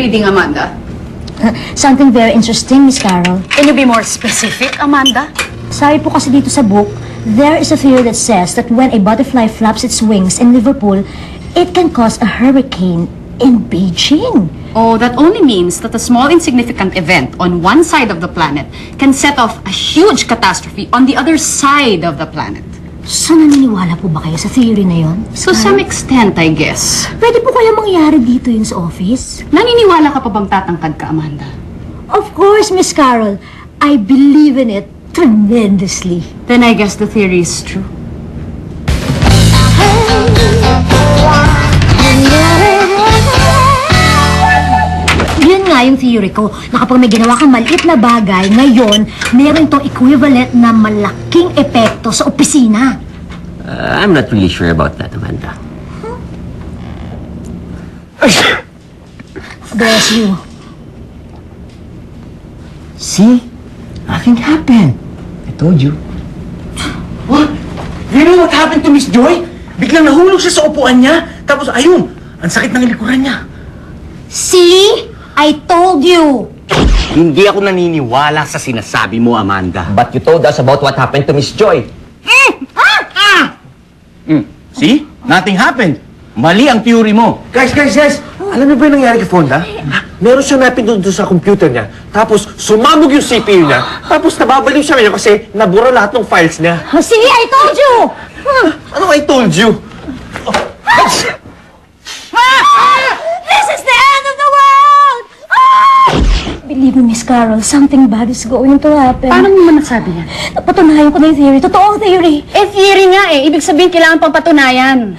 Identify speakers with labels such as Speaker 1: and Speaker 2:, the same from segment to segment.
Speaker 1: reading, Amanda?
Speaker 2: Something very interesting, Miss Carol.
Speaker 1: Can you be more specific, Amanda?
Speaker 2: Sabi po kasi dito sa book, there is a theory that says that when a butterfly flaps its wings in Liverpool, it can cause a hurricane in Beijing.
Speaker 1: Oh, that only means that a small insignificant event on one side of the planet can set off a huge catastrophe on the other side of the planet.
Speaker 2: So, naniniwala po ba kayo sa theory na yon?
Speaker 1: To some extent, I guess.
Speaker 2: Pwede po kaya mangyari dito yun sa office?
Speaker 1: Naniniwala ka pa bang tatangkad ka, Amanda?
Speaker 2: Of course, Miss Carol. I believe in it tremendously.
Speaker 1: Then I guess the theory is true.
Speaker 2: Yun nga yung theory ko, na kapag may ginawa kang maliit na bagay, ngayon, meron itong equivalent na malaking epekto sa opisina.
Speaker 3: I'm not really sure about that, Amanda.
Speaker 2: Bless you.
Speaker 3: See? Nothing happened. I told you.
Speaker 4: What? You know what happened to Miss Joy? Biglang nahulog siya sa upuan niya, tapos ayun, ang sakit ng likuran niya.
Speaker 2: See? I told you!
Speaker 3: Hindi ako naniniwala sa sinasabi mo, Amanda. But you told us about what happened to Miss Joy.
Speaker 4: See? Nothing happened. Mali ang theory mo. Guys! Alam niyo ba yung nangyari kay Fonda? Meron siya napindot doon sa computer niya, tapos sumabog yung CPU niya, tapos nababaliw siya ngayon kasi nabura lahat ng files niya.
Speaker 2: See? I told you!
Speaker 4: Ano I told you?
Speaker 2: This is the end of the world! Believe me, Miss Carol, something bad is going to happen.
Speaker 1: Paano mo man nasabi yan?
Speaker 2: Napatunayan ko na yung theory. Totoong theory.
Speaker 1: Theory nga eh. Ibig sabihin, kailangan pang patunayan.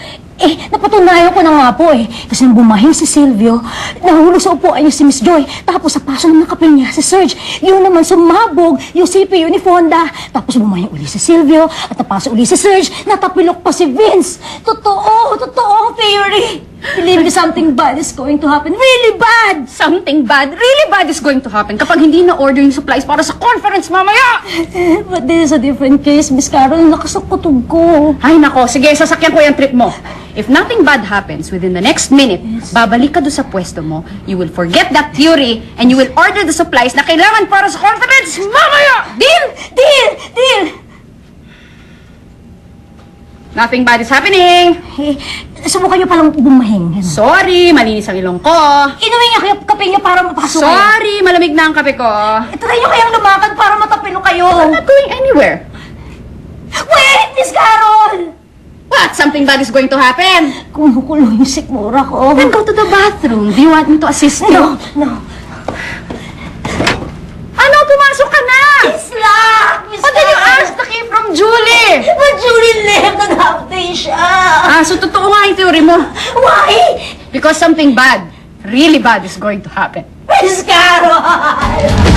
Speaker 2: Napatunayan ko na nga po eh. Kasi nung bumahing si Silvio, nahulog sa upuan niya si Miss Joy. Tapos sa paso ng nakapil niya si Serge. Yun naman sumabog yung CPU ni Fonda. Tapos bumahing uli si Silvio. At napaso uli si Serge. Natapilok pa si Vince. Totoo ang theory. Believe me, something bad is going to happen. Really bad!
Speaker 1: Something bad, really bad is going to happen kapag hindi na-order yung supplies para sa conference mamaya!
Speaker 2: But this is a different case, Miss Carol. Lakas ang kutog ko.
Speaker 1: Ay nako, sige, sasakyan ko yung trip mo. If nothing bad happens within the next minute, babalik ka doon sa pwesto mo, you will forget that theory, and you will order the supplies na kailangan para sa conference mamaya! Deal?
Speaker 2: Deal!
Speaker 1: Nothing bad is happening!
Speaker 2: Subukan niyo palang bumahing.
Speaker 1: Sorry, malinis ang ilong ko.
Speaker 2: Inuwi niya kayo kape niyo para mapasok kayo.
Speaker 1: Sorry, malamig na ang kape ko.
Speaker 2: Try niyo kayang lumakad para matapilo kayo.
Speaker 1: I'm not going anywhere.
Speaker 2: Wait, Miss Carol!
Speaker 1: What? Something bad is going to happen?
Speaker 2: Kumukulo yung sikmura ko.
Speaker 1: Then go to the bathroom. Do you want me to assist you?
Speaker 2: No.
Speaker 1: Ano? Pumasok ka na!
Speaker 2: It's locked, Miss
Speaker 1: What did you ask the key from Julie?
Speaker 2: But Julie left. Nag-half-day siya.
Speaker 1: So totoo nga yung theory mo.
Speaker 2: Why?
Speaker 1: Because something bad, really bad is going to happen.
Speaker 2: Miss Carol!